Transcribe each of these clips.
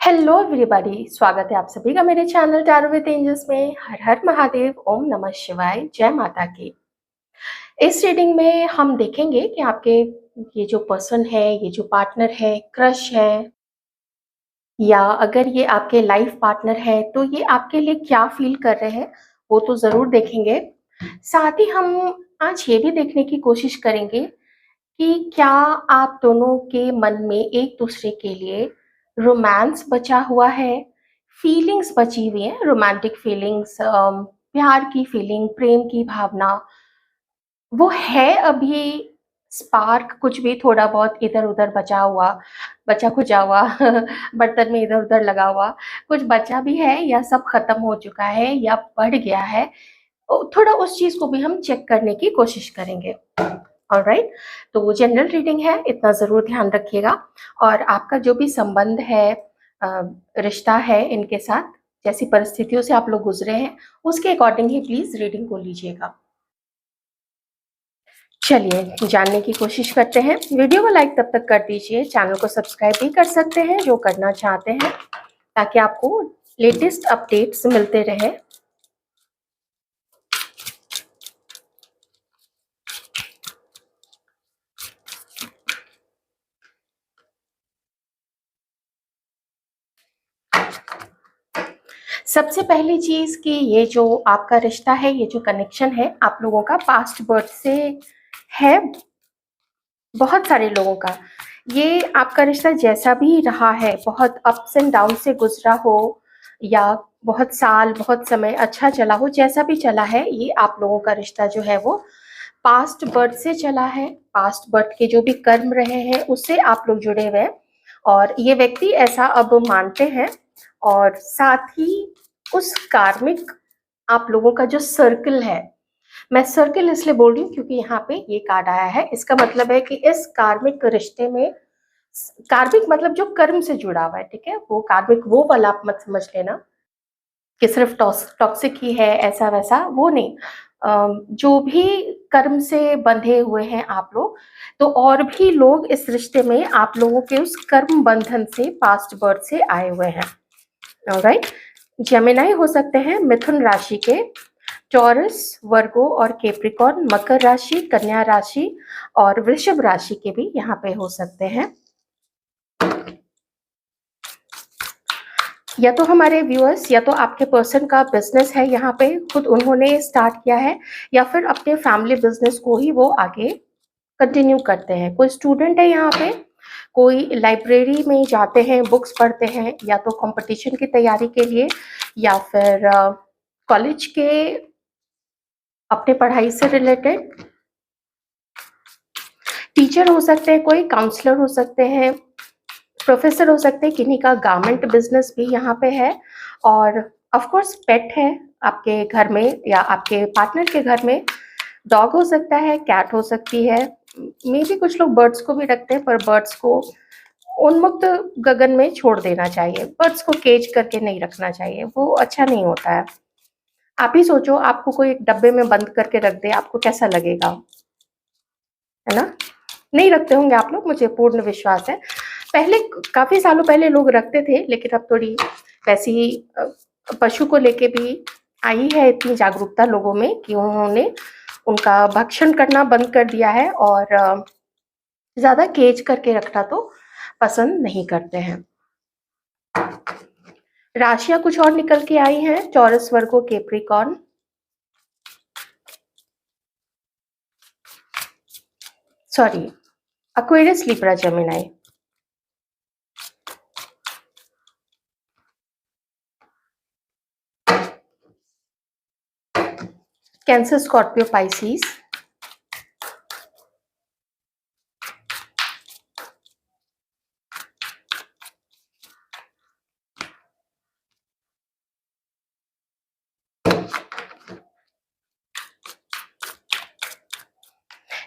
Hello everybody, स्वागत है आप सभी का मेरे चैनल टैरो विद एंजल्स में। हर हर महादेव, ओम नमः शिवाय, जय माता की। इस रीडिंग में हम देखेंगे कि आपके ये जो पर्सन है, ये जो पार्टनर है, क्रश है, या अगर ये आपके लाइफ पार्टनर है तो ये आपके लिए क्या फील कर रहे हैं, वो तो ज़रूर देखेंगे। साथ ही हम आज ये भी देखने की कोशिश करेंगे कि क्या आप दोनों के मन में एक दूसरे के लिए रोमांस बचा हुआ है, फीलिंग्स बची हुई हैं, रोमांटिक फीलिंग्स, प्यार की फीलिंग, प्रेम की भावना, वो है अभी। स्पार्क कुछ भी थोड़ा बहुत इधर-उधर बचा हुआ, बचा-खुचा हुआ बर्तन में इधर-उधर लगा हुआ, कुछ बचा भी है या सब खत्म हो चुका है या बढ़ गया है, थोड़ा उस चीज़ को भी हम चेक करने की कोशिश करेंगे। ऑलराइट, तो वो जनरल रीडिंग है, इतना ज़रूर ध्यान रखिएगा। और आपका जो भी संबंध है, अ, रिश्ता है इनके साथ, जैसी परिस्थितियों से आप लोग गुजरे हैं, उसके अकॉर्डिंग ही प्लीज़ रीडिंग को लीजिएगा। चलिए जानने की कोशिश करते हैं। वीडियो को लाइक तब तक कर दीजिए, चैनल को सब्सक्राइब भी कर सकते हैं जो करना चाहते हैं, ताकि आपको लेटेस्ट अपडेट्स मिलते रहे। सबसे पहली चीज़ कि ये जो आपका रिश्ता है, ये जो कनेक्शन है आप लोगों का पास्ट बर्थ से है, बहुत सारे लोगों का। ये आपका रिश्ता जैसा भी रहा है, बहुत अप्स एंड डाउन से गुजरा हो या बहुत साल, बहुत समय अच्छा चला हो, जैसा भी चला है, ये आप लोगों का रिश्ता जो है वो पास्ट बर्थ से चला है। पास्ट बर्थ के जो भी कर्म रहे हैं उससे आप लोग जुड़े हुए हैं, और ये व्यक्ति ऐसा अब मानते हैं। और साथ ही उस कार्मिक आप लोगों का जो सर्कल है, मैं सर्कल इसलिए बोल रही हूँ क्योंकि यहाँ पे ये कार्ड आया है, इसका मतलब है कि इस कार्मिक रिश्ते में, कार्मिक मतलब जो कर्म से जुड़ा हुआ है, ठीक है, वो कार्मिक वो वाला आप मत समझ लेना कि सिर्फ टॉक्सिक ही है, ऐसा वैसा वो नहीं। जो भी कर्म से बंधे हुए हैं आप लोग, तो और भी लोग इस रिश्ते में आप लोगों के उस कर्म बंधन से पास्ट बर्थ से आए हुए हैं। ऑलराइट, जेमिनाई हो सकते हैं, मिथुन राशि के, टॉरस, वर्गो और कैप्रिकॉर्न, मकर राशि, कन्या राशि और वृषभ राशि के भी यहाँ पे हो सकते हैं। या तो हमारे व्यूअर्स, या तो आपके पर्सन का बिजनेस है यहाँ पे, खुद उन्होंने स्टार्ट किया है, या फिर अपने फैमिली बिजनेस को ही वो आगे कंटिन्यू करते हैं। कोई स्टूडेंट है यहाँ पे, कोई लाइब्रेरी में जाते हैं, बुक्स पढ़ते हैं, या तो कंपटीशन की तैयारी के लिए, या फिर कॉलेज के अपने पढ़ाई से रिलेटेड टीचर हो सकते हैं, कोई काउंसलर हो सकते हैं, प्रोफेसर हो सकते हैं, किन्हीं का गारमेंट बिजनेस भी यहाँ पे है, और ऑफ कोर्स पेट है आपके घर में या आपके पार्टनर के घर में। डॉग हो सकता है, कैट हो सकती है, मे भी कुछ लोग बर्ड्स को भी रखते हैं, पर बर्ड्स को उन्मुक्त गगन में छोड़ देना चाहिए, बर्ड्स को केज करके नहीं रखना चाहिए, वो अच्छा नहीं होता है। आप ही सोचो, आपको कोई एक डब्बे में बंद करके रख दे, आपको कैसा लगेगा, है ना? नहीं रखते होंगे आप लोग, मुझे पूर्ण विश्वास है। पहले, काफ़ी सालों पहले लोग रखते थे, लेकिन अब थोड़ी वैसी पशु को लेके भी आई है इतनी जागरूकता लोगों में कि उन्होंने उनका भक्षण करना बंद कर दिया है, और ज़्यादा केज करके रखना तो पसंद नहीं करते हैं। राशियाँ कुछ और निकल के आई हैं, Taurus, Virgo, Capricorn, sorry, Aquarius, Libra, Gemini. Cancer, Scorpio, Pisces.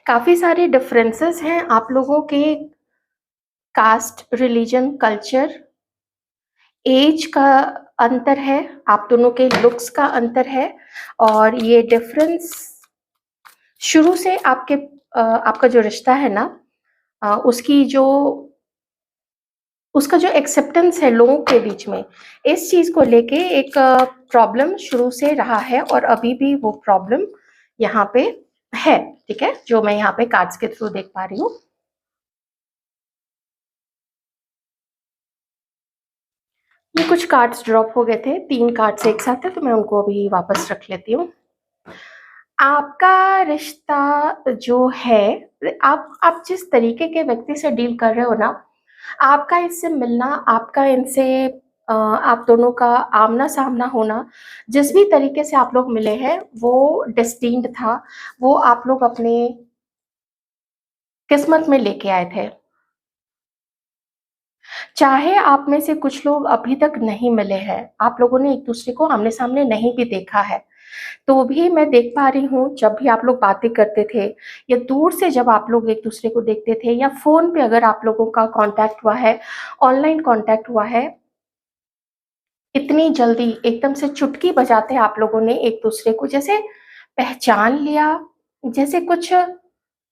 काफ़ी सारे डिफरेंसेस हैं आप लोगों के, कास्ट, रिलीजन, कल्चर, एज का अंतर है, आप दोनों के लुक्स का अंतर है, और ये डिफरेंस शुरू से आपका जो रिश्ता है ना, उसकी जो उसका जो एक्सेप्टेंस है लोगों के बीच में, इस चीज़ को लेके एक प्रॉब्लम शुरू से रहा है और अभी भी वो प्रॉब्लम यहाँ पे है, ठीक है? जो मैं यहाँ पे कार्ड्स के थ्रू देख पा रही हूँ। ये कुछ कार्ड्स ड्रॉप हो गए थे, 3 कार्ड्स एक साथ थे, तो मैं उनको अभी वापस रख लेती हूँ। आपका रिश्ता जो है, आप जिस तरीके के व्यक्ति से डील कर रहे हो ना, आपका इससे मिलना, आपका इनसे आप दोनों का आमना-सामना होना, जिस भी तरीके से आप लोग मिले हैं, वो डेस्टिन्ड था। वो आप लोग अपने किस्मत में लेके आए थे। चाहे आप में से कुछ लोग अभी तक नहीं मिले हैं, आप लोगों ने एक-दूसरे को आमने-सामने नहीं भी देखा है, तो भी मैं देख पा रही हूँ जब भी आप लोग बातें करते थे या दूर से जब आप लोग एक-दूसरे को देखते थे या फ़ोन पे अगर आप लोगों का कॉन्टैक्ट हुआ है, ऑनलाइन कॉन्टैक्ट हुआ है, इतनी जल्दी एकदम से चुटकी बजाते आप लोगों ने एक-दूसरे को जैसे पहचान लिया, जैसे कुछ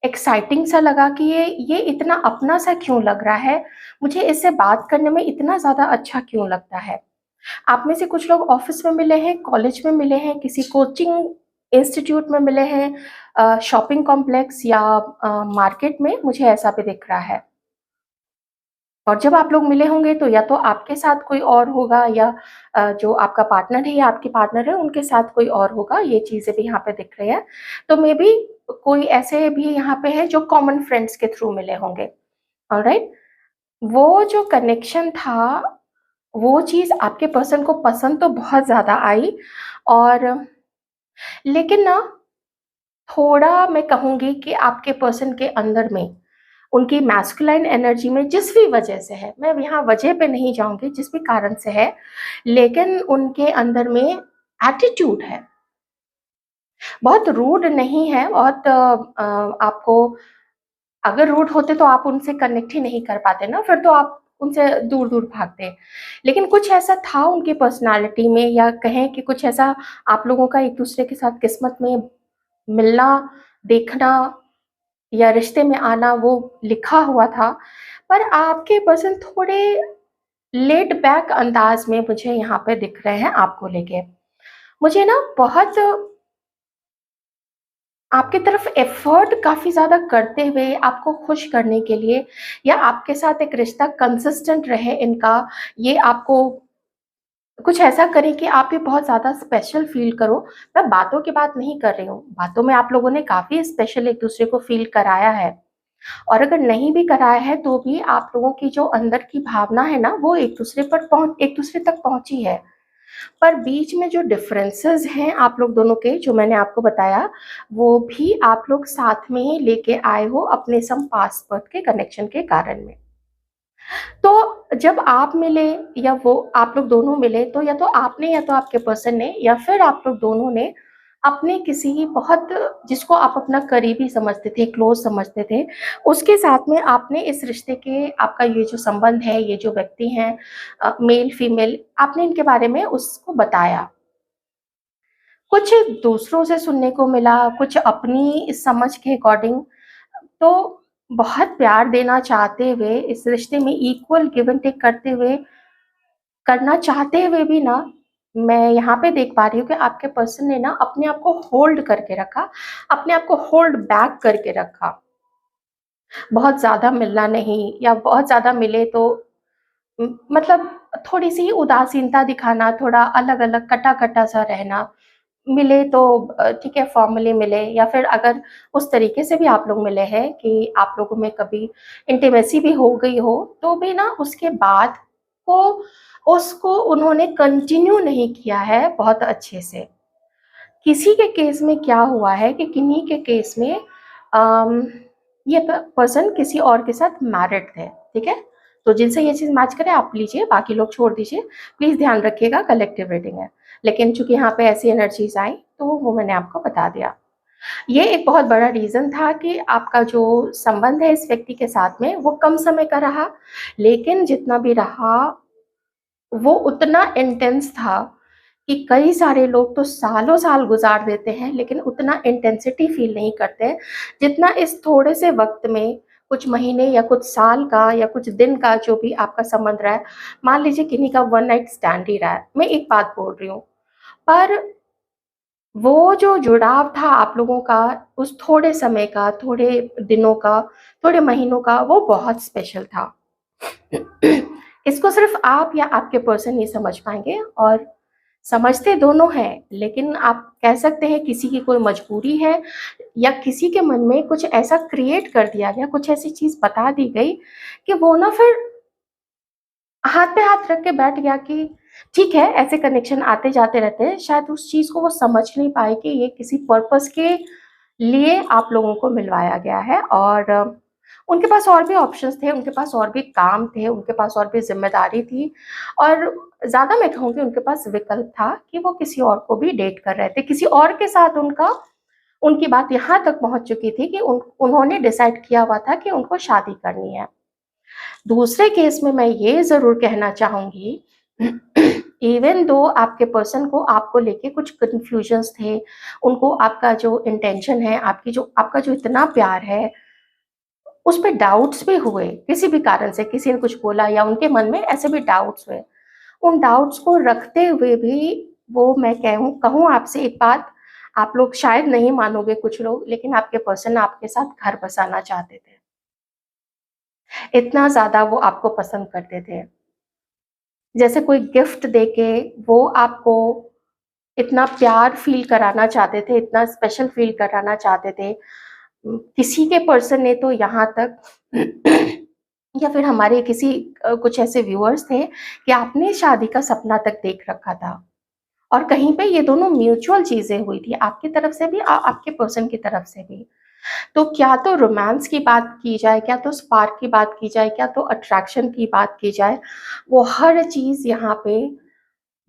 एक्साइटिंग सा लगा कि ये इतना अपना-सा क्यों लग रहा है? मुझे इससे बात करने में इतना ज़्यादा अच्छा क्यों लगता है? आप में से कुछ लोग ऑफ़िस में मिले हैं, कॉलेज में मिले हैं, किसी कोचिंग इंस्टीट्यूट में मिले हैं, शॉपिंग कॉम्प्लेक्स या मार्केट में, मुझे ऐसा भी दिख रहा है। और जब आप लोग मिले होंगे तो या तो आपके साथ कोई और होगा या जो आपका पार्टनर है या आपकी पार्टनर है उनके साथ कोई और होगा, ये चीज़ें भी यहाँ पे दिख रही हैं। तो मेबी कोई ऐसे भी यहाँ पे है जो कॉमन फ्रेंड्स के थ्रू मिले होंगे, ऑलराइट? वो जो कनेक्शन था, वो चीज़ आपके पर्सन को पसंद तो बहुत ज़्यादा आई और लेकिन ना थोड़ा मैं कहूँगी कि आपके पर्सन के अंदर में उनकी मैस्कुलाइन एनर्जी में जिस भी वजह से है, मैं यहाँ वजह पे नहीं जाऊँगी, जिस भी कारण से है, लेकिन उनके अंदर में एटीट्यूड है। बहुत रूड नहीं है, बहुत आपको अगर रूड होते तो आप उनसे कनेक्ट ही नहीं कर पाते ना, फिर तो आप उनसे दूर-दूर भागते। लेकिन कुछ ऐसा था उनकी पर्सनैलिटी में या कहें कि कुछ ऐसा आप लोगों का एक-दूसरे के साथ किस्मत में मिलना, देखना या रिश्ते में आना वो लिखा हुआ था, पर आपके पर्सन थोड़े लेड बैक अंदाज़ में मुझे यहाँ पे दिख रहे हैं आपको लेके। मुझे ना बहुत आपकी तरफ एफ़र्ट काफ़ी ज़्यादा करते हुए आपको खुश करने के लिए या आपके साथ एक रिश्ता कंसिस्टेंट रहे इनका, ये आपको कुछ ऐसा करें कि आप भी बहुत ज़्यादा स्पेशल फ़ील करो। मैं बातों की बात नहीं कर रही हूँ, बातों में आप लोगों ने काफ़ी स्पेशल एक-दूसरे को फ़ील कराया है। और अगर नहीं भी कराया है तो भी आप लोगों की जो अंदर की भावना है ना वो एक-दूसरे तक पहुँची है। पर बीच में जो डिफरेंसेस हैं आप लोग दोनों के जो मैंने आपको बताया, वो भी आप लोग साथ में ही लेके आए हो अपने सम पास्ट बर्थ के कनेक्शन के कारण में। तो जब आप मिले या वो आप लोग दोनों मिले तो या तो आपने या तो आपके पर्सन ने या फिर आप लोग दोनों ने अपने किसी बहुत जिसको आप अपना करीबी समझते थे, क्लोज़ समझते थे, उसके साथ में आपने इस रिश्ते के आपका ये जो संबंध है, ये जो व्यक्ति हैं मेल-फीमेल आपने इनके बारे में उसको बताया। कुछ दूसरों से सुनने को मिला, कुछ अपनी समझ के अकॉर्डिंग तो बहुत प्यार देना चाहते हुए, इस रिश्ते में इक्वल गिव एंड टेक करना चाहते हुए भी ना, मैं यहाँ पे देख पा रही हूँ कि आपके पर्सन ने ना अपने आप को होल्ड करके रखा, अपने आप को होल्ड बैक करके रखा। बहुत ज़्यादा मिलना नहीं या बहुत ज़्यादा मिले तो मतलब थोड़ी-सी उदासीनता दिखाना, थोड़ा अलग-अलग, कटा-कटा सा रहना। मिले तो ठीक है फॉर्मली मिले या फिर अगर उस तरीके से भी आप लोग मिले हैं कि आप लोगों में कभी इंटीमेसी भी हो गई हो, तो भी ना उसके बाद को उसको उन्होंने कंटिन्यू नहीं किया है बहुत अच्छे से। किसी के केस में क्या हुआ है कि किन्हीं के केस में अम, ये पर्सन किसी और के साथ मैरिड थे, ठीक है? तो जिनसे ये चीज़ मैच करे आप लीजिए, बाकी लोग छोड़ दीजिए। प्लीज़ ध्यान रखिएगा कलेक्टिव रीडिंग है। लेकिन चूँकि यहाँ पे ऐसी एनर्जीज़ आई, तो वो मैंने आपको बता दिया। ये एक बहुत बड़ा रीज़न था कि आपका जो संबंध है इस व्यक्ति के साथ में, वो कम समय का रहा, लेकिन जितना भी रहा, वो उतना इंटेंस था कि कई सारे लोग तो सालों-साल गुज़ार देते हैं, लेकिन उतना इंटेंसिटी फ़ील नहीं करते हैं, जितना इस थोड़े से वक़्त में कुछ महीने या कुछ साल का या कुछ दिन का जो भी आपका संबंध रहा है, मान लीजिए किन्हीं का वन नाइट स्टैंड ही रहा है, मैं एक बात बोल रही हूँ, पर वो जो जुड़ाव था आप लोगों का उस थोड़े समय का, थोड़े दिनों का, थोड़े महीनों का, वो बहुत स्पेशल था। इसको सिर्फ आप या आपके पर्सन ही समझ पाएंगे, और समझते दोनों हैं, लेकिन आप कह सकते हैं किसी की कोई मजबूरी है या किसी के मन में कुछ ऐसा क्रिएट कर दिया गया, कुछ ऐसी चीज बता दी गई कि वो ना फिर हाथ पे हाथ रख के बैठ गया कि ठीक है, ऐसे कनेक्शन आते जाते रहते हैं, शायद उस चीज को वो समझ नहीं पाए कि ये किसी पर्पस के लिए आप लोगों को मिलवाया गया है। और उनके पास और भी ऑप्शंस थे, उनके पास और भी काम थे, उनके पास और भी जिम्मेदारी थी, और ज्यादा मैं कहूँगी उनके पास विकल्प था कि वो किसी और को भी डेट कर रहे थे, किसी और के साथ उनकी बात यहाँ तक पहुंच चुकी थी कि उन्होंने डिसाइड किया हुआ था कि उनको शादी करनी है। दूसरे केस में मैं ये जरूर कहना चाहूंगी, इवन दो आपके पर्सन को आपको लेके कुछ कंफ्यूजन्स थे, उनको आपका जो इंटेंशन है, आपका जो इतना प्यार है, उस पे डाउट्स भी हुए किसी भी कारण से, किसी ने कुछ बोला या उनके मन में ऐसे भी डाउट्स हुए, उन डाउट्स को रखते हुए भी वो, मैं कहूँ आपसे एक बात, आप लोग शायद नहीं मानोगे कुछ लोग, लेकिन आपके पर्सन आपके साथ घर बसाना चाहते थे। इतना ज्यादा वो आपको पसंद करते थे, जैसे कोई गिफ्ट देके वो आपको इतना प्यार फील कराना चाहते थे, इतना स्पेशल फील कराना चाहते थे। किसी के पर्सन ने तो यहाँ तक या फिर हमारे किसी कुछ ऐसे व्यूअर्स थे कि आपने शादी का सपना तक देख रखा था, और कहीं पे ये दोनों म्यूचुअल चीजें हुई थी, आपकी तरफ से भी आपके पर्सन की तरफ से भी। तो क्या तो रोमांस की बात की जाए, क्या तो स्पार्क की बात की जाए, क्या तो अट्रैक्शन की बात की जाए, वो हर चीज यहाँ पे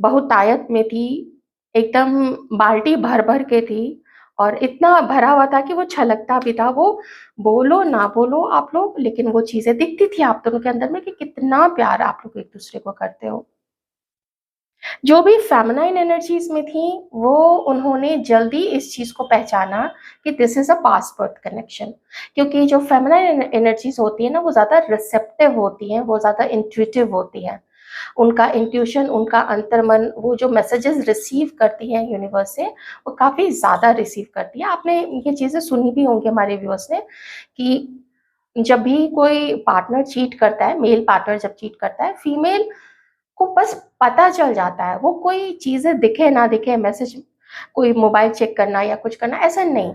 बहुतायत में थी, एकदम बाल्टी भर भर के थी, और इतना भरा हुआ था कि वो छलकता भी था। वो बोलो ना बोलो आप लोग, लेकिन वो चीजें दिखती थी आप दोनों के अंदर में कि कितना प्यार आप लोग एक दूसरे को करते हो। जो भी फेमिनाइन एनर्जीज में थी, वो उन्होंने जल्दी इस चीज को पहचाना कि this is a past birth connection, क्योंकि जो फेमिनाइन एनर्जीज होती है ना, वो ज्यादा रिसेप्टिव होती हैं, वो ज्यादा इंट्यूटिव होती हैं। उनका इंट्यूशन, उनका अंतर्मन, वो जो मैसेजेस रिसीव करती हैं यूनिवर्स से, वो काफी ज्यादा रिसीव करती है। आपने ये चीजें सुनी भी होंगी हमारे व्यूअर्स ने कि जब भी कोई पार्टनर चीट करता है, मेल पार्टनर जब चीट करता है, फीमेल को बस पता चल जाता है, वो कोई चीजें दिखे ना दिखे, मैसेज, कोई मोबाइल चेक करना या कुछ करना, ऐसा नहीं,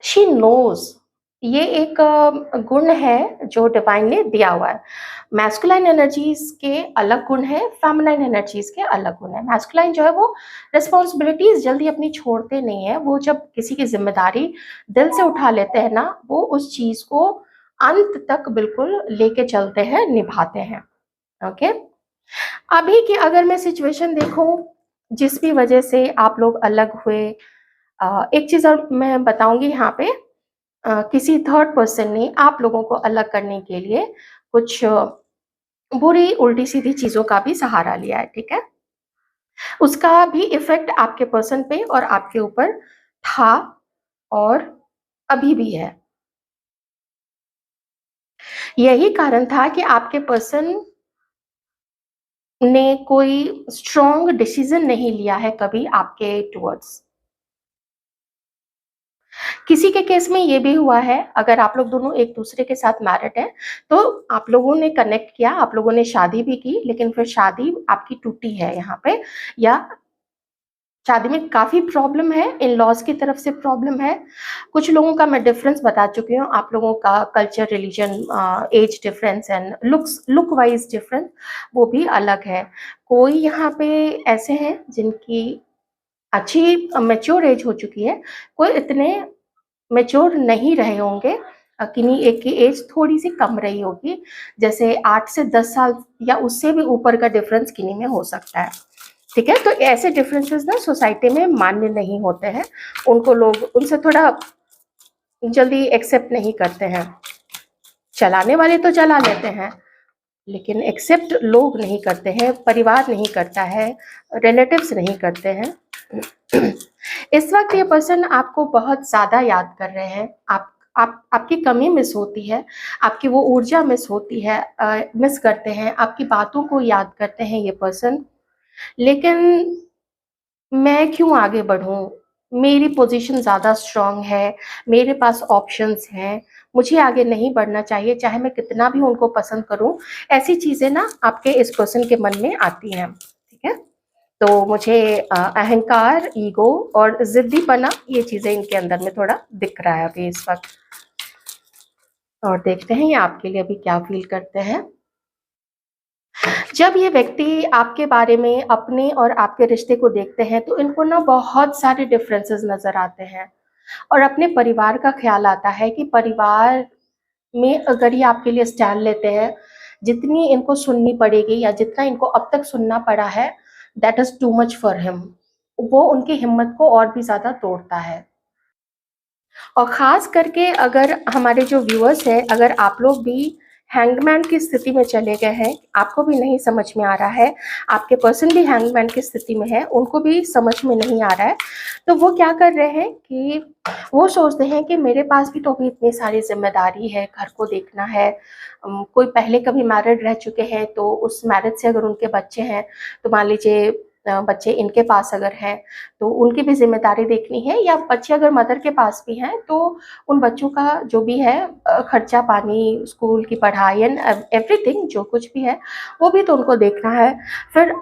शी नोज। ये एक गुण है जो डिवाइन ने दिया हुआ है। मैस्कुलाइन एनर्जीज के अलग गुण है, फेमिनाइन एनर्जीज के अलग गुण है। मैस्कुलाइन जो है वो रिस्पॉन्सिबिलिटीज जल्दी अपनी छोड़ते नहीं है, वो जब किसी की जिम्मेदारी दिल से उठा लेते हैं ना, वो उस चीज को अंत तक बिल्कुल लेके चलते हैं, निभाते हैं। ओके, अभी की अगर मैं सिचुएशन देखूं, जिस भी वजह से आप लोग अलग हुए, एक चीज और मैं बताऊंगी यहाँ पे, किसी थर्ड पर्सन ने आप लोगों को अलग करने के लिए कुछ बुरी उल्टी सीधी चीजों का भी सहारा लिया है, ठीक है। उसका भी इफेक्ट आपके पर्सन पे और आपके ऊपर था, और अभी भी है। यही कारण था कि आपके पर्सन ने कोई स्ट्रॉन्ग डिसीजन नहीं लिया है कभी आपके टुवर्ड्स। किसी के केस में ये भी हुआ है, अगर आप लोग दोनों एक दूसरे के साथ मैरिड हैं, तो आप लोगों ने कनेक्ट किया, आप लोगों ने शादी भी की, लेकिन फिर शादी आपकी टूटी है यहाँ पे, या शादी में काफी प्रॉब्लम है, इन लॉज की तरफ से प्रॉब्लम है। कुछ लोगों का मैं डिफरेंस बता चुकी हूँ, आप लोगों का culture, religion, age difference and look wise difference, वो भी अलग है। कोई यहाँ पे ऐसे हैं जिनकी अच्छी मैच्योर एज हो चुकी है, कोई इतने मैच्योर नहीं रहे होंगे, किन्हीं एक की एज थोड़ी सी कम रही होगी, जैसे 8 से 10 साल या उससे भी ऊपर का डिफरेंस किन्हीं में हो सकता है, ठीक है। तो ऐसे डिफरेंसेस ना सोसाइटी में मान्य नहीं होते हैं, उनको लोग उनसे थोड़ा जल्दी एक्सेप्ट नहीं करते हैं। चलाने वाले तो चला लेते हैं, लेकिन एक्सेप्ट लोग नहीं करते हैं, परिवार नहीं करता है, रिलेटिव्स नहीं करते हैं। इस वक्त ये पर्सन आपको बहुत ज्यादा याद कर रहे हैं, आप आपकी कमी मिस होती है, आपकी वो ऊर्जा मिस होती है, मिस करते हैं, आपकी बातों को याद करते हैं ये पर्सन। लेकिन मैं क्यों आगे बढ़ूँ? मेरी पोज़ीशन ज़्यादा स्ट्रॉन्ग है, मेरे पास ऑप्शंस हैं, मुझे आगे नहीं बढ़ना चाहिए, चाहे मैं कितना भी उनको पसंद करूँ। ऐसी चीज़ें ना आपके इस पर्सन के मन में आती हैं, ठीक है? तो मुझे अहंकार, ईगो और ज़िद्दीपना, ये चीज़ें इनके अंदर में थोड़ा दिख रहा है अभी इस वक़्त। और देखते हैं ये आपके लिए अभी क्या फ़ील करते हैं। जब ये व्यक्ति आपके बारे में, अपने और आपके रिश्ते को देखते हैं, तो इनको ना बहुत सारे डिफरेंसेस नज़र आते हैं और अपने परिवार का ख़्याल आता है कि परिवार में अगर ये आपके लिए स्टैंड लेते हैं, जितनी इनको सुननी पड़ेगी या जितना इनको अब तक सुनना पड़ा है, that is too much for him. वो उनकी हिम्मत को और भी ज़्यादा तोड़ता है। और ख़ास करके अगर हमारे जो व्यूअर्स हैं, अगर आप लोग भी हैंगमैन की स्थिति में चले गए हैं, आपको भी नहीं समझ में आ रहा है, आपके पर्सन भी हैंगमैन की स्थिति में है, उनको भी समझ में नहीं आ रहा है, तो वो क्या कर रहे हैं कि वो सोचते हैं कि मेरे पास भी तो अभी इतनी सारी ज़िम्मेदारी है, घर को देखना है। कोई पहले कभी मैरिड रह चुके हैं, तो उस मैरिज से अगर उनके बच्चे हैं, तो मान लीजिए बच्चे इनके पास अगर हैं, तो उनकी भी ज़िम्मेदारी देखनी है, या बच्चे अगर मदर के पास भी हैं, तो उन बच्चों का जो भी है खर्चा पानी, स्कूल की पढ़ाई एंड एवरीथिंग, जो कुछ भी है, वो भी तो उनको देखना है। फिर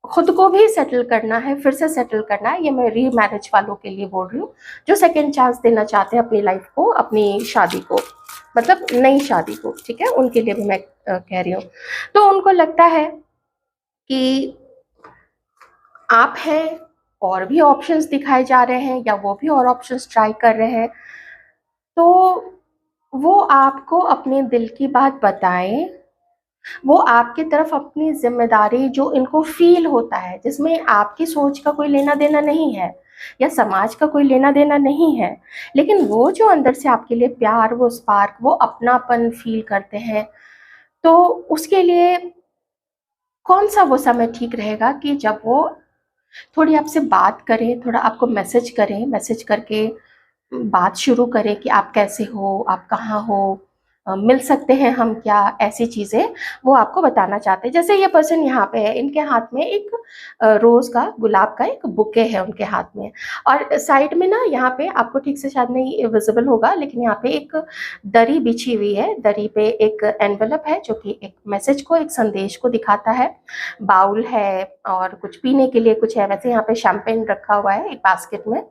खुद को भी सेटल करना है, फिर से सेटल करना है। ये मैं रीमैरिज वालों के लिए बोल रही हूँ, जो सेकंड चांस देना चाहते हैं अपनी लाइफ को, अपनी शादी को, मतलब नई शादी को, ठीक है? उनके लिए भी मैं कह रही हूँ। तो उनको लगता है कि आप हैं, और भी ऑप्शंस दिखाए जा रहे हैं, या वो भी और ऑप्शंस ट्राई कर रहे हैं, तो वो आपको अपने दिल की बात बताएँ, वो आपकी तरफ अपनी ज़िम्मेदारी जो इनको फ़ील होता है, जिसमें आपकी सोच का कोई लेना-देना नहीं है या समाज का कोई लेना-देना नहीं है, लेकिन वो जो अंदर से आपके लिए प्यार, वो स्पार्क, वो अपनापन फ़ील करते हैं, तो उसके लिए कौन-सा वो समय ठीक रहेगा कि जब वो थोड़ी आपसे बात करें, थोड़ा आपको मैसेज करें, मैसेज करके बात शुरू करें कि आप कैसे हो, आप कहाँ हो, मिल सकते हैं हम क्या, ऐसी चीज़ें वो आपको बताना चाहते हैं। जैसे ये पर्सन यहाँ पे है, इनके हाथ में एक रोज़ का, गुलाब का एक बुके है उनके हाथ में, और साइड में ना यहाँ पे आपको ठीक से शायद नहीं विज़िबल होगा, लेकिन यहाँ पे एक दरी बिछी हुई है। दरी पे एक एनवेलप है जो कि एक मैसेज को, एक संदेश को दिखाता है। बाउल है और कुछ पीने के लिए कुछ है, वैसे यहाँ पे शैंपेन रखा हुआ है एक बास्केट में,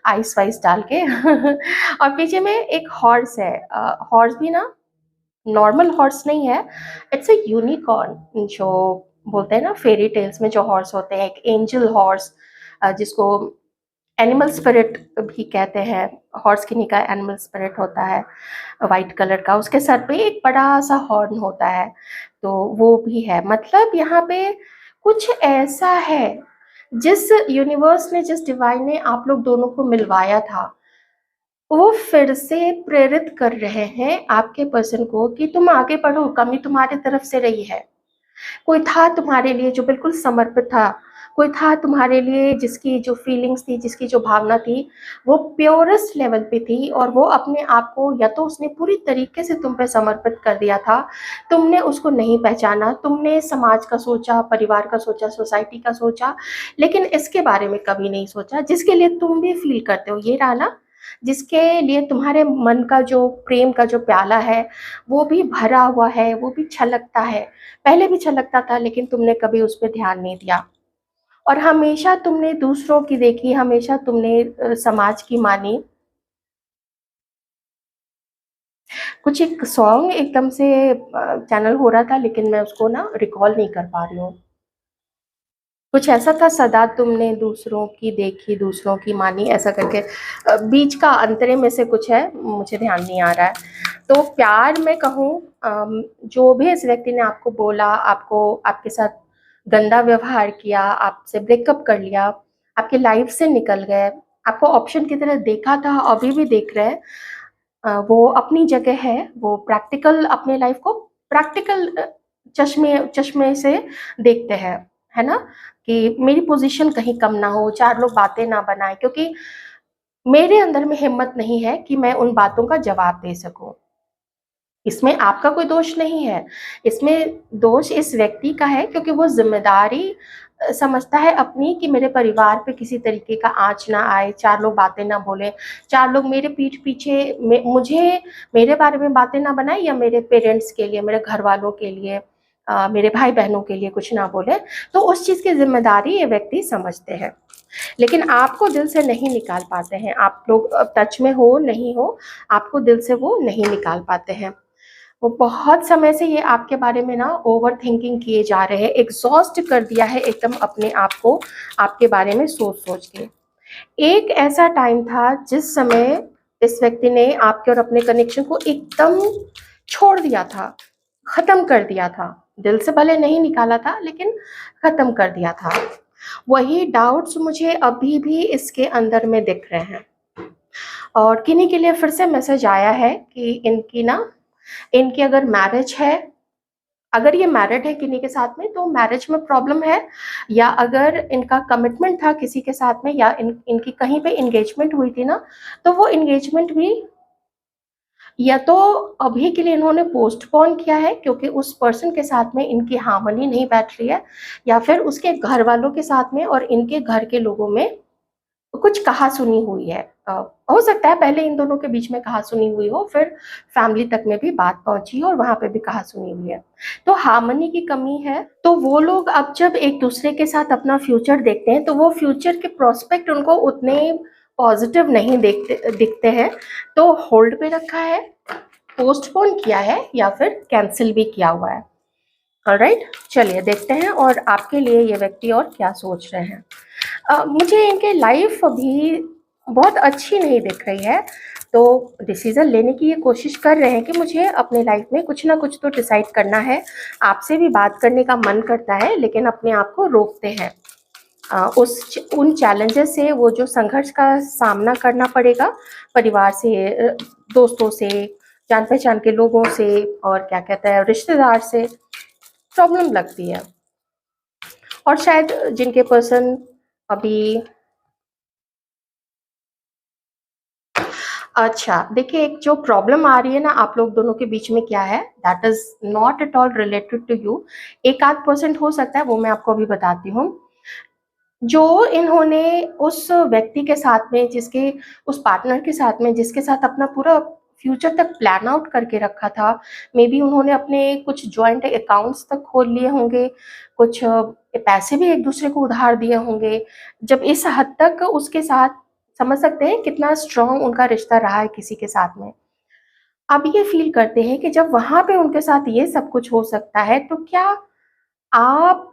आइस वाइस डाल के और पीछे में एक हॉर्स है। हॉर्स भी ना नॉर्मल हॉर्स नहीं है, इट्स अ यूनिकॉर्न, जो बोलते हैं ना फेरी टेल्स में जो हॉर्स होते हैं, एक एंजल हॉर्स, जिसको एनिमल स्पिरिट भी कहते हैं। हॉर्स किन्हीं का एनिमल स्पिरिट होता है, वाइट कलर का, उसके सर पे एक बड़ा सा हॉर्न होता है, तो वो भी है। मतलब यहाँ पे कुछ ऐसा है, जिस यूनिवर्स ने, जिस डिवाइन ने आप लोग दोनों को मिलवाया था, वो फिर से प्रेरित कर रहे हैं आपके पर्सन को कि तुम आगे बढ़ो, कमी तुम्हारी तरफ से रही है। कोई था तुम्हारे लिए जो बिल्कुल समर्पित था, कोई था तुम्हारे लिए जिसकी जो फीलिंग्स थी, जिसकी जो भावना थी, वो प्योरेस्ट लेवल पे थी, और वो अपने आप को, या तो उसने पूरी तरीके से तुम पे समर्पित कर दिया था, तुमने उसको नहीं पहचाना, तुमने समाज का सोचा, परिवार का सोचा, सोसाइटी का सोचा, लेकिन इसके बारे में कभी नहीं सोचा, जिसके लिए तुम भी फील करते हो। ये रहा ना, जिसके लिए तुम्हारे मन का जो प्रेम का जो प्याला है, वो भी भरा हुआ है, वो भी छलकता है। पहले भी छलकता था, लेकिन तुमने कभी उस पे ध्यान नहीं दिया, और हमेशा तुमने दूसरों की देखी, हमेशा तुमने समाज की मानी। कुछ एक सॉन्ग एकदम से चैनल हो रहा था, लेकिन मैं उसको ना रिकॉल नहीं कर पा रही हूँ। कुछ ऐसा था, सदा तुमने दूसरों की देखी, दूसरों की मानी, ऐसा करके बीच का अंतरे में से कुछ है, मुझे ध्यान नहीं आ रहा है। तो प्यार में कहूँ, जो भी इस व्यक्ति ने आपको बोला, आपको, आपके साथ गंदा व्यवहार किया, आपसे ब्रेकअप कर लिया, आपकी लाइफ से निकल गए, आपको ऑप्शन की तरह देखा था, अभी भी देख रहे हैं, वो अपनी जगह है, वो प्रैक्टिकल अपने लाइफ को प्रैक्टिकल चश्मे चश्मे से देखते हैं, है ना? कि मेरी पोज़ीशन कहीं कम ना हो, 4 लोग बातें ना बनाएँ, क्योंकि मेरे अंदर में हिम्मत नहीं है कि मैं उन बातों का जवाब दे सकूं। इसमें आपका कोई दोष नहीं है, इसमें दोष इस व्यक्ति का है क्योंकि वो ज़िम्मेदारी समझता है अपनी कि मेरे परिवार पे किसी तरीके का आँच ना आए, 4 लोग बातें ना बोलें, 4 लोग मेरे पीठ पीछे मुझे मेरे बारे में बातें ना बनाएँ या मेरे पेरेंट्स के लिए, मेरे घरवालों के लिए मेरे भाई-बहनों के लिए कुछ ना बोलें, तो उस चीज़ की ज़िम्मेदारी ये व्यक्ति समझते हैं। लेकिन आपको दिल से नहीं निकाल पाते हैं, आप लोग टच में हो, नहीं हो, आपको दिल से वो नहीं निकाल पाते हैं। वो बहुत समय से ये आपके बारे में ना ओवरथिंकिंग किए जा रहे हैं, एग्ज़ॉस्ट कर दिया है एकदम अपने आप को आपके बारे में सोच-सोच के। एक ऐसा टाइम था जिस समय इस व्यक्ति ने आपके और अपने कनेक्शन को एकदम छोड़ दिया था, ख़त्म कर दिया था। दिल से भले नहीं निकाला था लेकिन ख़त्म कर दिया था। वही डाउट्स मुझे अभी भी इसके अंदर में दिख रहे हैं और किन्हीं के लिए फिर से मैसेज आया है कि इनकी अगर मैरिज है, अगर ये मैरिड है किन्हीं के साथ में तो मैरिज में प्रॉब्लम है, या अगर इनका कमिटमेंट था किसी के साथ में या इनकी कहीं पे एंगेजमेंट हुई थी ना, तो वो एंगेजमेंट भी या तो अभी के लिए इन्होंने पोस्टपोन किया है क्योंकि उस पर्सन के साथ में इनकी हार्मनी नहीं बैठ रही है, या फिर उसके घर वालों के साथ में और इनके घर के लोगों में कुछ कहा-सुनी हुई है। हो सकता है पहले इन दोनों के बीच में कहा-सुनी हुई हो, फिर फैमिली तक में भी बात पहुँची हो और वहाँ पे भी कहा-सुनी हुई है। तो हार्मनी की कमी है, तो वो लोग अब जब एक-दूसरे के साथ अपना फ्यूचर देखते हैं, तो वो फ्यूचर के प्रोस्पेक्ट उनको उतने पॉज़िटिव नहीं दिखते हैं, तो होल्ड पे रखा है, पोस्टपोन किया है या फिर कैंसल भी किया हुआ है। ऑलराइट, चलिए देखते हैं और आपके लिए ये व्यक्ति और क्या सोच रहे हैं। मुझे इनकी लाइफ अभी बहुत अच्छी नहीं दिख रही है, तो डिसीज़न लेने की ये कोशिश कर रहे हैं कि मुझे अपने लाइफ में कुछ ना कुछ तो डिसाइड करना है। आपसे भी बात करने का मन करता है लेकिन अपने आप को रोकते हैं। उन चैलेंजेस से, वो जो संघर्ष का सामना करना पड़ेगा परिवार से, दोस्तों से, जान-पहचान के लोगों से और क्या कहते हैं रिश्तेदार से, प्रॉब्लम लगती है। और शायद जिनके पर्सन अभी अच्छा, देखिए एक जो प्रॉब्लम आ रही है ना आप लोग दोनों के बीच में क्या है, that is not at all related to you. एक आध परसेंट हो सकता है, वो मैं आपको अभी बताती हूँ। जो इन्होंने उस व्यक्ति के साथ में जिसके उस पार्टनर के साथ में जिसके साथ अपना पूरा फ्यूचर तक प्लान आउट करके रखा था, मेबी उन्होंने अपने कुछ जॉइंट अकाउंट्स तक खोल लिए होंगे, कुछ पैसे भी एक-दूसरे को उधार दिए होंगे। जब इस हद तक उसके साथ, समझ सकते हैं कितना स्ट्रॉन्ग उनका रिश्ता रहा है किसी के साथ में। अब ये फ़ील करते हैं कि जब वहाँ पे उनके साथ ये सब कुछ हो सकता है, तो क्या आप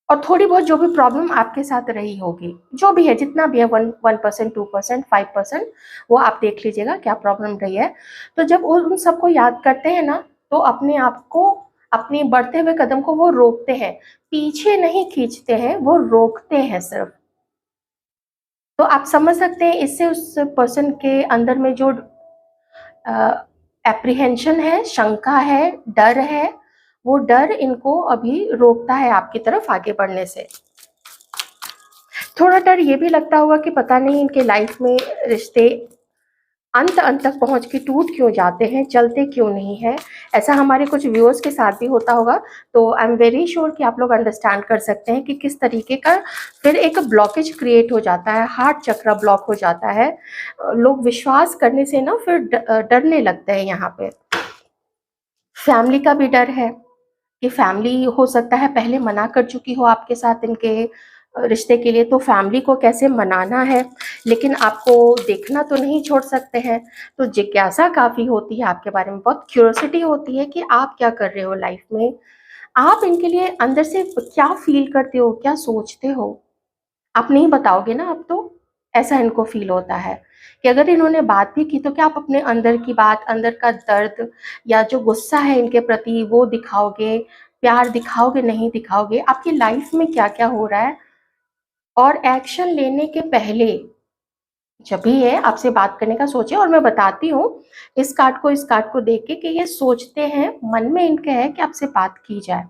और थोड़ी बहुत जो भी प्रॉब्लम आपके साथ रही होगी, जो भी है, जितना भी है 1% 2% 5%, वो आप देख लीजिएगा क्या प्रॉब्लम रही है। तो जब उन सबको याद करते हैं ना, तो अपने आप को, अपने बढ़ते हुए कदम को वो रोकते हैं, पीछे नहीं खींचते हैं, वो रोकते हैं सिर्फ़। तो आप समझ सकते हैं इससे उस पर्सन के अंदर में जो एप्रीहेंशन है, शंका है, डर है, वो डर इनको अभी रोकता है आपकी तरफ आगे बढ़ने से। थोड़ा डर ये भी लगता होगा कि पता नहीं इनके लाइफ में रिश्ते अंत तक पहुँच के टूट क्यों जाते हैं, चलते क्यों नहीं हैं। ऐसा हमारे कुछ व्यूअर्स के साथ भी होता होगा, तो आई एम वेरी श्योर कि आप लोग अंडरस्टैंड कर सकते हैं कि किस तरीके का फिर एक ब्लॉकेज क्रिएट हो जाता है, हार्ट चक्र ब्लॉक हो जाता है। लोग विश्वास करने से ना फिर डरने लगते हैं यहाँ पे। फैमिली का भी डर है कि फैमिली हो सकता है पहले मना कर चुकी हो आपके साथ इनके रिश्ते के लिए, तो फैमिली को कैसे मनाना है, लेकिन आपको देखना तो नहीं छोड़ सकते हैं। तो जिज्ञासा काफ़ी होती है आपके बारे में, बहुत क्यूरियोसिटी होती है कि आप क्या कर रहे हो लाइफ में, आप इनके लिए अंदर से क्या फ़ील करते हो, क्या सोचते हो? आप नहीं बताओगे ना अब तो, ऐसा इनको फ़ील होता है कि अगर इन्होंने बात भी की तो क्या आप अपने अंदर की बात, अंदर का दर्द या जो गुस्सा है इनके प्रति वो दिखाओगे, प्यार दिखाओगे, नहीं दिखाओगे? आपकी लाइफ़ में क्या-क्या हो रहा है? और एक्शन लेने के पहले जब भी है आपसे बात करने का सोचें, और मैं बताती हूँ इस कार्ड को देख के कि ये सोचते हैं, मन में इनके है कि आपसे बात की जाए।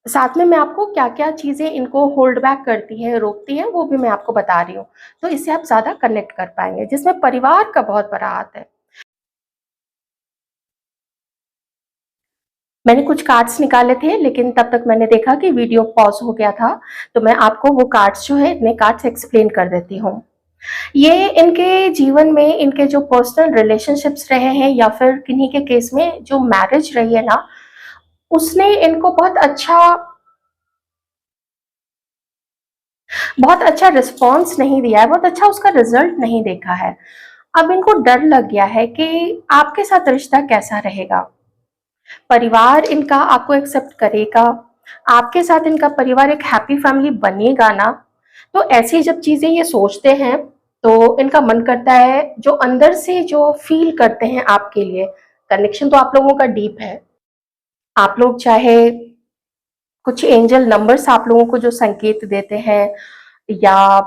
साथ में मैं आपको क्या-क्या चीज़ें इनको होल्ड बैक करती हैं, रोकती हैं, वो भी मैं आपको बता रही हूँ। तो इससे आप ज़्यादा कनेक्ट कर पाएँगे, जिसमें परिवार का बहुत बड़ा हाथ है। मैंने कुछ कार्ड्स निकाले थे, लेकिन तब तक मैंने देखा कि वीडियो पॉज़ हो गया था, तो मैं आपको वो कार्ड्स जो है, इतने कार्ड्स एक्सप्लेन कर देती हूँ। ये इनके जीवन में इनके जो पर्सनल रिलेशनशिप्स रहे हैं या फिर किन्हीं के केस में जो मैरिज रही है ना, उसने इनको बहुत अच्छा रिस्पॉन्स नहीं दिया है, बहुत अच्छा उसका रिजल्ट नहीं देखा है। अब इनको डर लग गया है कि आपके साथ रिश्ता कैसा रहेगा, परिवार इनका आपको एक्सेप्ट करेगा, आपके साथ इनका परिवार एक हैप्पी फैमिली बनेगा ना। तो ऐसी जब चीजें ये सोचते हैं, तो इनका मन करता है, जो अंदर से जो फील करते हैं आपके लिए, कनेक्शन तो आप लोगों का डीप है। आप लोग चाहे कुछ एंजल नंबर्स आप लोगों को जो संकेत देते हैं, या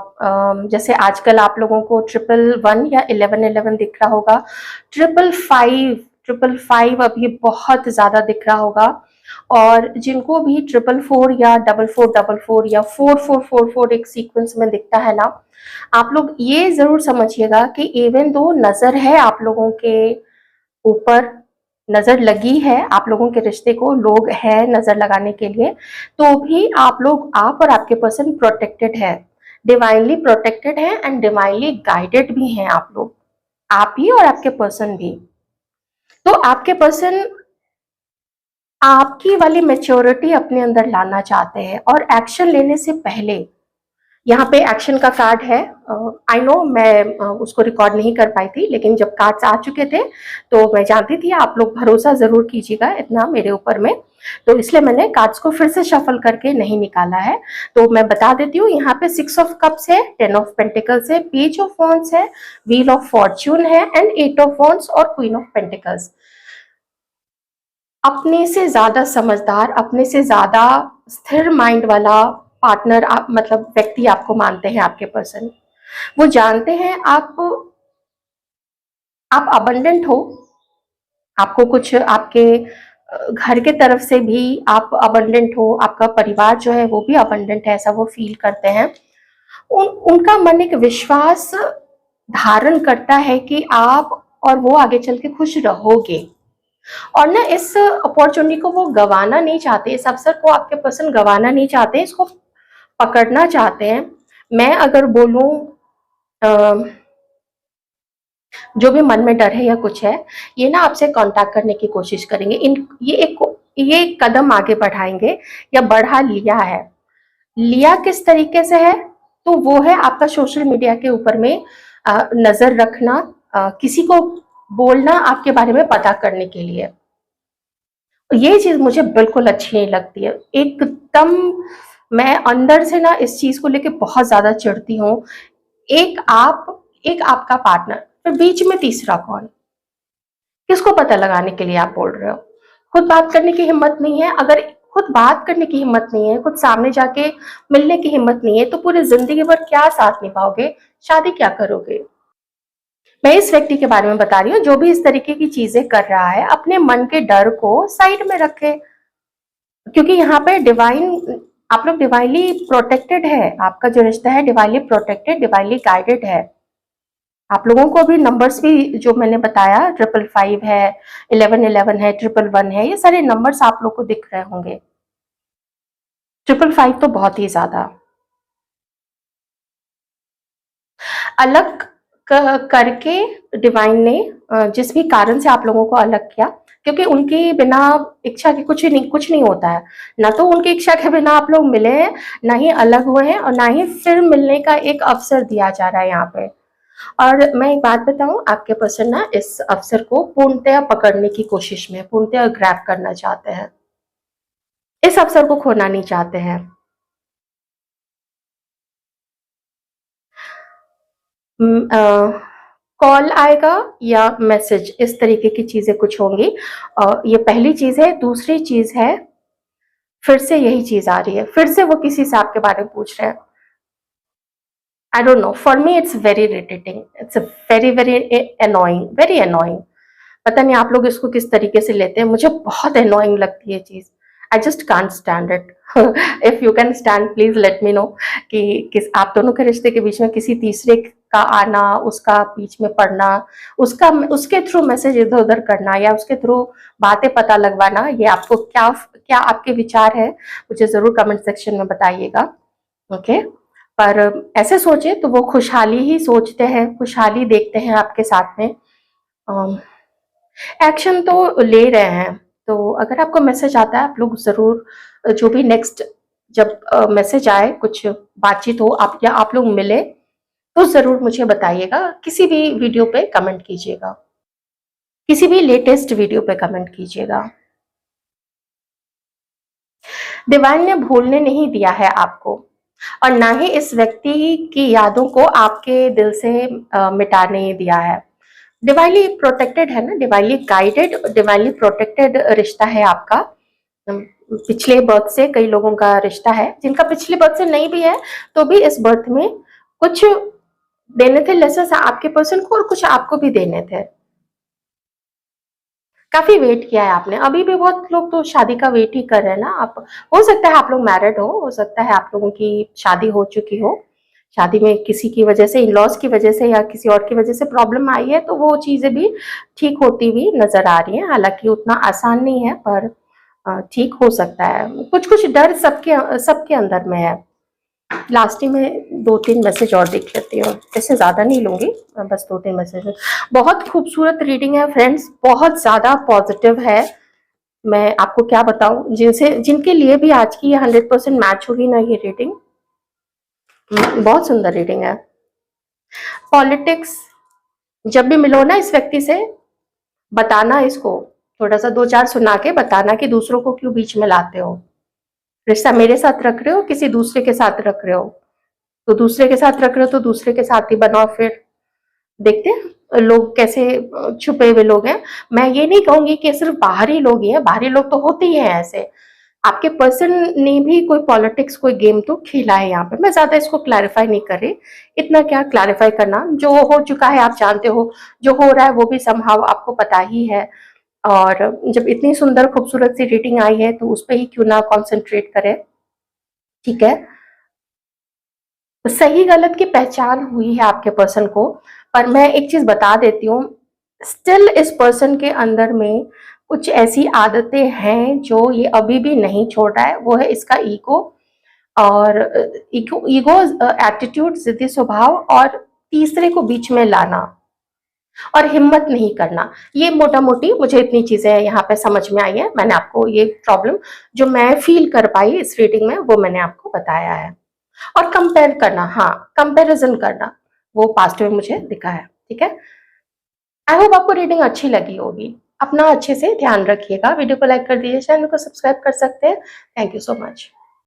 जैसे आजकल आप लोगों को 111 या 1111 दिख रहा होगा, 555 अभी बहुत ज्यादा दिख रहा होगा। और जिनको भी 444 या 4444 या 4444 एक सीक्वेंस में दिखता है ना, आप लोग ये जरूर समझिएगा कि इवन दो नजर है आप लोगों के ऊपर, नजर लगी है आप लोगों के रिश्ते को, लोग हैं नजर लगाने के लिए, तो भी आप और आपके पर्सन प्रोटेक्टेड है, डिवाइनली प्रोटेक्टेड है एंड डिवाइनली गाइडेड भी हैं आप लोग, आप ही और आपके पर्सन भी। तो आपके पर्सन आपकी वाली मैच्योरिटी अपने अंदर लाना चाहते हैं, और एक्शन लेने से पहले यहाँ पे एक्शन का कार्ड है। आई नो मैं उसको रिकॉर्ड नहीं कर पाई थी, लेकिन जब कार्ड्स आ चुके थे तो मैं जानती थी आप लोग भरोसा जरूर कीजिएगा इतना मेरे ऊपर में, तो इसलिए मैंने कार्ड्स को फिर से शफल करके नहीं निकाला है। तो मैं बता देती हूँ, यहाँ पे 6 ऑफ कप्स है, 10 ऑफ पेंटिकल्स है, पेज ऑफ वॉन्ड्स है, व्हील ऑफ फॉर्च्यून है एंड 8 ऑफ वॉन्ड्स और क्वीन ऑफ पेंटिकल्स। अपने से ज्यादा समझदार, अपने से ज्यादा स्थिर माइंड वाला पार्टनर आप मतलब व्यक्ति आपको मानते हैं आपके पर्सन। वो जानते हैं आप अबंडेंट हो, आपको कुछ आपके घर के तरफ से भी आप अबंडेंट हो, आपका परिवार जो है वो भी अबंडेंट है, ऐसा वो फील करते हैं। उनका मन एक विश्वास धारण करता है कि आप और वो आगे चल के खुश रहोगे, और ना इस अपॉर्चुनिटी को वो गंवाना नहीं चाहते, इस अवसर को आपके पर्सन गंवाना नहीं चाहते, इसको पकड़ना चाहते हैं। मैं अगर बोलूं, जो भी मन में डर है या कुछ है, ये ना आपसे कांटेक्ट करने की कोशिश करेंगे, इन ये एक कदम आगे बढ़ाएंगे या बढ़ा लिया है। लिया किस तरीके से है, तो वो है आपका सोशल मीडिया के ऊपर में नजर रखना, किसी को बोलना आपके बारे में पता करने के लिए। ये चीज मुझे बिल्कुल अच्छी नहीं लगती है एकदम। मैं अंदर से ना इस चीज को लेके बहुत ज्यादा चिढ़ती हूँ। एक आपका पार्टनर, फिर बीच में तीसरा कौन, किसको पता लगाने के लिए आप बोल रहे हो? खुद बात करने की हिम्मत नहीं है, अगर खुद बात करने की हिम्मत नहीं है, खुद सामने जाके मिलने की हिम्मत नहीं है, तो पूरी जिंदगी भर क्या साथ निभाओगे, शादी क्या करोगे? मैं इस व्यक्ति के बारे में बता रही हूँ, जो भी इस तरीके की चीजें कर रहा है, अपने मन के डर को साइड में रखे, क्योंकि यहाँ पे डिवाइन, आप लोग डिवाइनली प्रोटेक्टेड है, आपका जो रिश्ता है डिवाइनली प्रोटेक्टेड, डिवाइनली गाइडेड है। आप लोगों को भी नंबर्स भी जो मैंने बताया, 555 है, 1111 है, 111 है, ये सारे नंबर्स आप लोग को दिख रहे होंगे। 555 तो बहुत ही ज्यादा अलग करके डिवाइन ने जिस भी कारण से आप लोगों को अलग किया, क्योंकि उनकी बिना इच्छा के कुछ नहीं होता है, ना तो उनकी इच्छा के बिना आप लोग मिले हैं, ना ही अलग हुए हैं, और ना ही फिर मिलने का एक अवसर दिया जा रहा है यहाँ पे। और मैं एक बात बताऊं, आपके पर्सन ना इस अवसर को पूर्णतया पकड़ने की कोशिश में, पूर्णतया ग्रैब करना चाहते हैं, इस अवसर को खोना नहीं चाहते हैं। कॉल आएगा या मैसेज, इस तरीके की चीजें कुछ होंगी। ये पहली चीज है। दूसरी चीज है, फिर से यही चीज आ रही है, फिर से वो किसी से आपके बारे में पूछ रहे हैं। I don't know, for me it's very irritating, it's very very annoying, very annoying. पता नहीं आप लोग इसको किस तरीके से लेते हैं, मुझे बहुत अनोइंग लगती है चीज। I just can't stand it. If you can stand please let me know कि किस आप दोनों के रिश्ते के बीच में किसी तीसरे का आना, उसका बीच में पड़ना, उसका उसके थ्रू मैसेज इधर उधर करना या उसके थ्रू बातें पता लगवाना, ये आपको क्या क्या आपके विचार है मुझे जरूर कमेंट सेक्शन में बताइएगा। ओके, पर ऐसे सोचे तो वो खुशहाली ही सोचते हैं, खुशहाली देखते हैं आपके साथ में। एक्शन तो ले रहे हैं, तो अगर आपको मैसेज आता है आप लोग ज़रूर जो भी नेक्स्ट जब मैसेज आए, कुछ बातचीत हो आप या आप लोग मिले तो ज़रूर मुझे बताइएगा। किसी भी वीडियो पे कमेंट कीजिएगा, किसी भी लेटेस्ट वीडियो पे कमेंट कीजिएगा। डिवाइन ने भूलने नहीं दिया है आपको और ना ही इस व्यक्ति की यादों को आपके दिल से मिटाने दिया है। डिवाइनली प्रोटेक्टेड है ना, डिवाइनली गाइडेड, डिवाइनली प्रोटेक्टेड रिश्ता है आपका। पिछले बर्थ से कई लोगों का रिश्ता है, जिनका पिछले बर्थ से नहीं भी है तो भी इस बर्थ में कुछ देने थे लेसन आपके पर्सन को और कुछ आपको भी देने थे। काफी वेट किया है आपने, अभी भी बहुत लोग तो शादी का वेट ही कर रहे हैं ना। आप हो सकता है आप लोग मैरिड हो सकता है आप लोगों की शादी हो चुकी हो, शादी में किसी की वजह से, इन लॉज की वजह से या किसी और की वजह से प्रॉब्लम आई है, तो वो चीजें भी ठीक होती हुई नजर आ रही हैं। हालांकि उतना आसान नहीं है पर ठीक हो सकता है। कुछ कुछ डर सबके सबके अंदर में है। लास्ट ही में 2-3 मैसेज और देख लेती हूँ, इससे ज़्यादा नहीं लूँगी, बस 2-3 मैसेज। बहुत खूबसूरत रीडिंग है फ्रेंड्स, बहुत ज़्यादा पॉजिटिव है। मैं आपको क्या बताऊँ, जिनके लिए भी आज की ये 100% मैच होगी ना ये रीडिंग, बहुत सुंदर रीडिंग है। पॉलिटिक्स, जब भी मिलो ना इस व्यक्ति से बताना, इसको थोड़ा सा 2-4 सुना के बताना कि दूसरों को क्यों बीच में लाते हो। रिश्ता मेरे साथ रख रहे हो किसी दूसरे के साथ रख रहे हो, तो दूसरे के साथ रख रहे हो तो दूसरे के साथ ही बनाओ। फिर देखते हैं लोग कैसे छुपे हुए लोग हैं। मैं ये नहीं कहूंगी कि सिर्फ बाहरी लोग ही हैं, बाहरी लोग तो होते ही हैं ऐसे। आपके पर्सन ने भी कोई पॉलिटिक्स कोई गेम तो खेला है यहाँ पे। मैं ज्यादा इसको क्लैरिफाई नहीं कर रही, इतना क्या क्लैरिफाई करना, जो हो चुका है आप जानते हो, जो हो रहा है वो भी समहाव आपको पता ही है। और जब इतनी सुंदर खूबसूरत सी रीडिंग आई है तो उस पर ही क्यों ना कॉन्सेंट्रेट करें। ठीक है, सही गलत की पहचान हुई है आपके पर्सन को, पर मैं एक चीज बता देती हूँ, स्टिल इस पर्सन के अंदर में कुछ ऐसी आदतें हैं जो ये अभी भी नहीं छोड़ रहा है। वो है इसका ईगो, और ईगो एटीट्यूड, जिद्दी स्वभाव, और तीसरे को बीच में लाना और हिम्मत नहीं करना। ये मोटा मोटी मुझे इतनी चीजें यहाँ पे समझ में आई है। मैंने आपको ये प्रॉब्लम जो मैं फील कर पाई इस रीडिंग में वो मैंने आपको बताया है। और कंपेयर करना, हाँ कंपैरिजन करना, वो पास्ट में मुझे दिखा है। ठीक है, आई होप आपको रीडिंग अच्छी लगी होगी। अपना अच्छे से ध्यान रखिएगा, वीडियो को लाइक कर दीजिए, चैनल को सब्सक्राइब कर सकते हैं। Thank you so much.